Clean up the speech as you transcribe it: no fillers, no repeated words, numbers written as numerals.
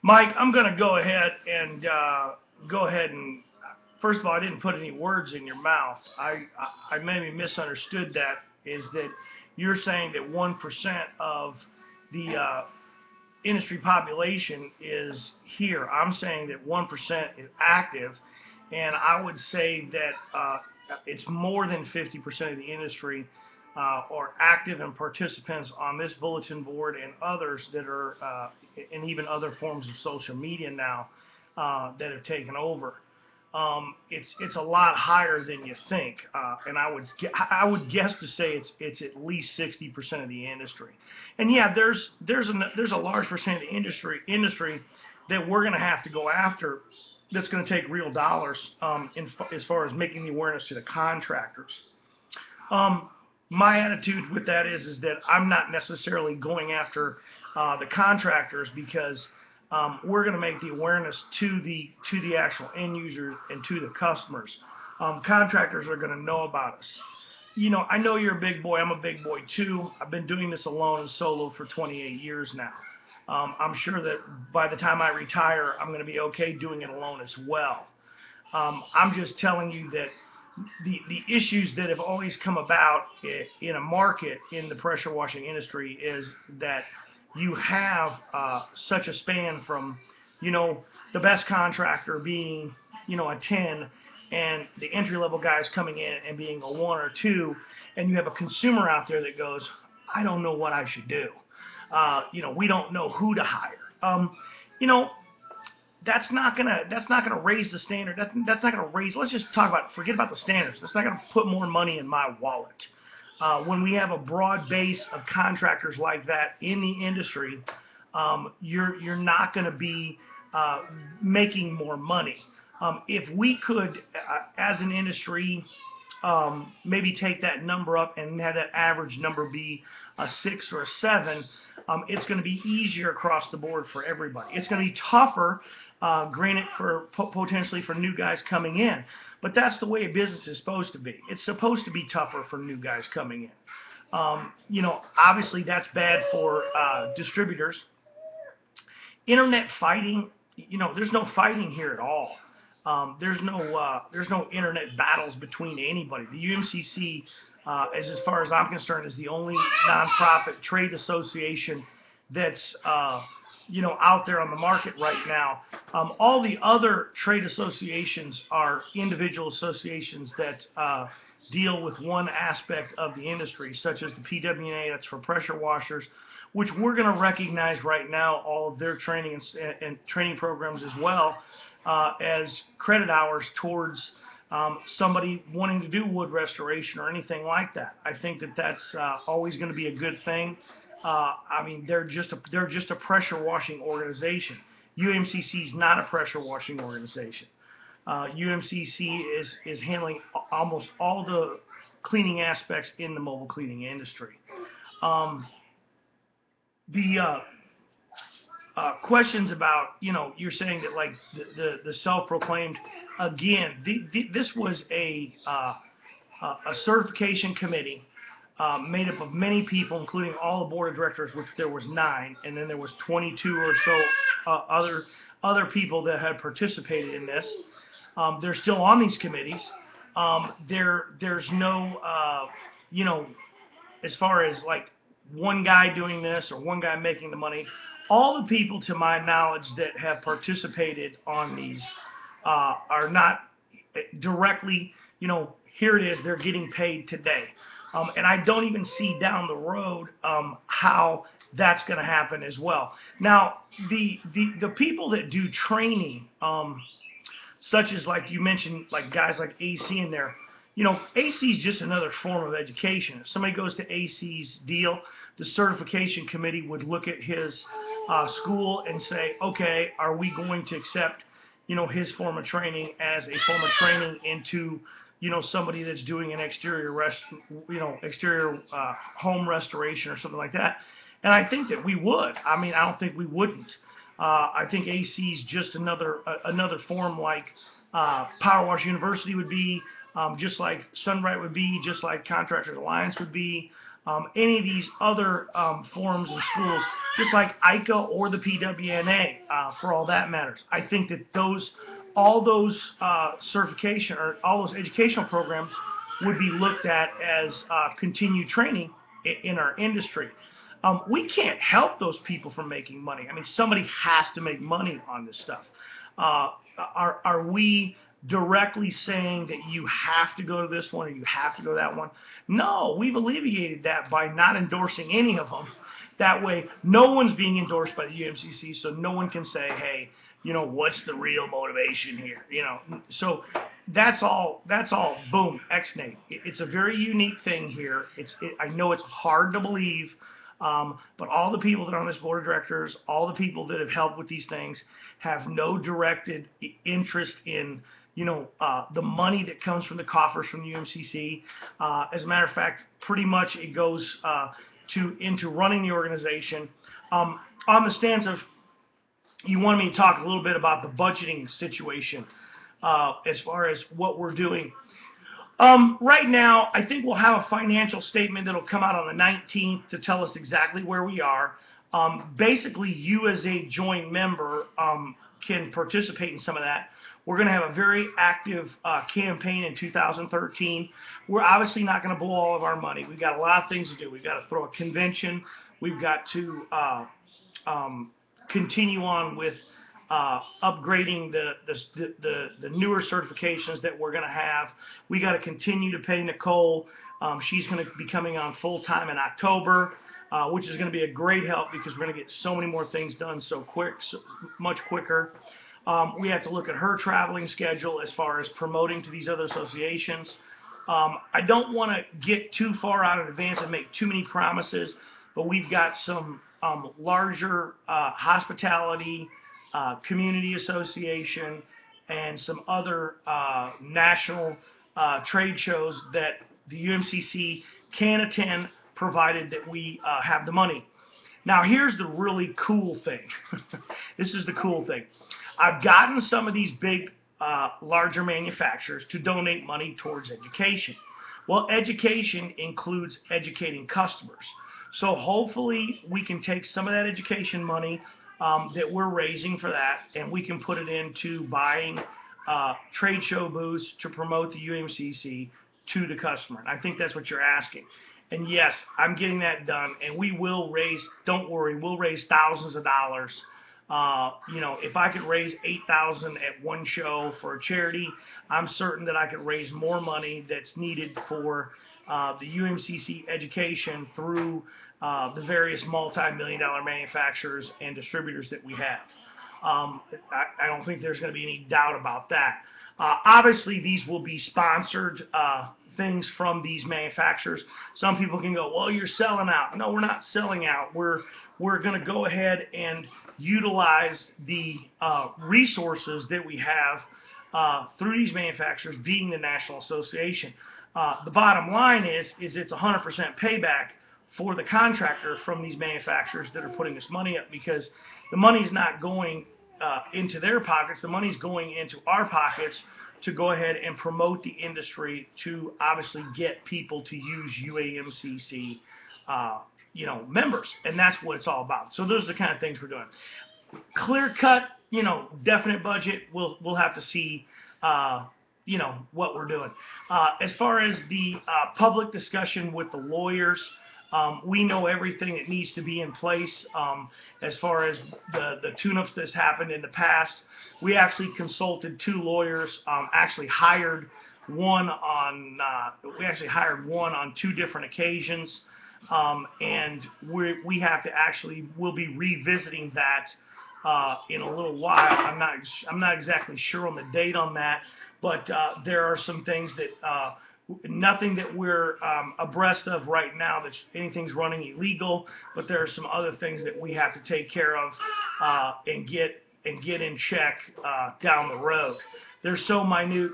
Mike, I'm going to go ahead and first of all, I didn't put any words in your mouth. I maybe misunderstood that. Is that you're saying that 1% of the industry population is here? I'm saying that 1% is active, and I would say that it's more than 50% of the industry are active and participants on this bulletin board and others that are, and even other forms of social media now that have taken over. It's a lot higher than you think, and I would guess to say it's at least 60% of the industry. And yeah, there's a large percent of the industry that we're going to have to go after. That's going to take real dollars as far as making the awareness to the contractors. My attitude with that is that I'm not necessarily going after the contractors because we're going to make the awareness to the actual end users and to the customers. Contractors are going to know about us. You know, I know you're a big boy. I'm a big boy too. I've been doing this alone and solo for 28 years now. I'm sure that by the time I retire, I'm going to be okay doing it alone as well. I'm just telling you that the issues that have always come about in a market in the pressure washing industry is that you have such a span from, the best contractor being, a 10, and the entry-level guys coming in and being a 1 or 2, and you have a consumer out there that goes, I don't know what I should do. We don't know who to hire. That's not gonna raise the standard. That's not gonna raise. Let's just forget about the standards. That's not gonna put more money in my wallet. When we have a broad base of contractors like that in the industry, you're not going to be making more money. If we could, as an industry, maybe take that number up and have that average number be a 6 or a 7, it's going to be easier across the board for everybody. It's going to be tougher, granted, for potentially for new guys coming in. But that's the way a business is supposed to be. It's supposed to be tougher for new guys coming in. Obviously that's bad for distributors. Internet fighting, there's no fighting here at all. There's no internet battles between anybody. The UMCC, as far as I'm concerned, is the only nonprofit trade association that's out there on the market right now. All the other trade associations are individual associations that deal with one aspect of the industry, such as the PWNA, that's for pressure washers, which we're going to recognize right now all of their training and training programs as well as credit hours towards somebody wanting to do wood restoration or anything like that. I think that that's always going to be a good thing. I mean, they're just a pressure washing organization. UMCC is not a pressure washing organization. UMCC is handling almost all the cleaning aspects in the mobile cleaning industry. The questions about, you're saying that like the self-proclaimed, again, this was a certification committee made up of many people, including all the board of directors, which there was 9, and then there was 22 or so other people that had participated in this. They're still on these committees. There's no, as far as like one guy doing this or one guy making the money. All the people, to my knowledge, that have participated on these are not directly, here it is, they're getting paid today. And I don't even see down the road how that's going to happen as well. Now, the people that do training, such as like you mentioned, like guys like AC in there, AC is just another form of education. If somebody goes to AC's deal, the certification committee would look at his school and say, okay, are we going to accept, his form of training as a form of training into, somebody that's doing an exterior home restoration or something like that. And I think that we would. I mean, I don't think we wouldn't. I think AC is just another form like Power Wash University would be, just like Sunbright would be, just like Contractors Alliance would be. any of these other forums and schools, just like ICA or the PWNA, for all that matters. I think that all those certification or all those educational programs would be looked at as continued training in our industry. We can't help those people from making money. I mean, somebody has to make money on this stuff. Are we directly saying that you have to go to this one or you have to go to that one? No, we've alleviated that by not endorsing any of them. That way, no one's being endorsed by the UMCC, so no one can say, hey, what's the real motivation here? So that's all, boom, ex-Nate. It's a very unique thing here. I know it's hard to believe, but all the people that are on this board of directors, all the people that have helped with these things have no directed interest in the money that comes from the coffers from the UMCC. As a matter of fact, pretty much it goes into running the organization. On the stance of, you wanted me to talk a little bit about the budgeting situation as far as what we're doing. Right now, I think we'll have a financial statement that'll come out on the 19th to tell us exactly where we are. Basically, you as a joint member can participate in some of that. We're going to have a very active campaign in 2013. We're obviously not going to blow all of our money. We've got a lot of things to do. We've got to throw a convention. We've got to continue on with upgrading the newer certifications that we're going to have. We got to continue to pay Nicole. She's going to be coming on full time in October, which is going to be a great help because we're going to get so many more things done so much quicker. We have to look at her traveling schedule as far as promoting to these other associations. I don't want to get too far out in advance and make too many promises, but we've got some larger hospitality, community association, and some other national trade shows that the UMCC can attend, provided that we have the money. Now, here's the really cool thing. This is the cool thing. I've gotten some of these big, larger manufacturers to donate money towards education. Well, education includes educating customers. So hopefully we can take some of that education money that we're raising for that, and we can put it into buying trade show booths to promote the UMCC to the customer. And I think that's what you're asking. And yes, I'm getting that done, and we will raise, don't worry, we'll raise thousands of dollars. If I could raise $8,000 at one show for a charity, I'm certain that I could raise more money that's needed for the UMCC education through the various multi-million-dollar manufacturers and distributors that we have. I don't think there's going to be any doubt about that. Obviously, these will be sponsored things from these manufacturers. Some people can go, well, you're selling out. No, we're not selling out. We're going to go ahead and utilize the resources that we have through these manufacturers, being the National Association. The bottom line is it's 100% payback for the contractor from these manufacturers that are putting this money up, because the money's not going into their pockets. The money's going into our pockets to go ahead and promote the industry, to obviously get people to use UAMCC members, and that's what it's all about. So those are the kind of things we're doing. Clear cut, definite budget. We'll have to see, what we're doing. As far as the public discussion with the lawyers, we know everything that needs to be in place. As far as the tune-ups that's happened in the past, we actually consulted 2 lawyers. Actually hired one on 2 different occasions. And we have to actually, we'll be revisiting that in a little while. I'm not exactly sure on the date on that, but there are some things that nothing that we're abreast of right now that anything's running illegal, but there are some other things that we have to take care of and get in check down the road. They're so minute.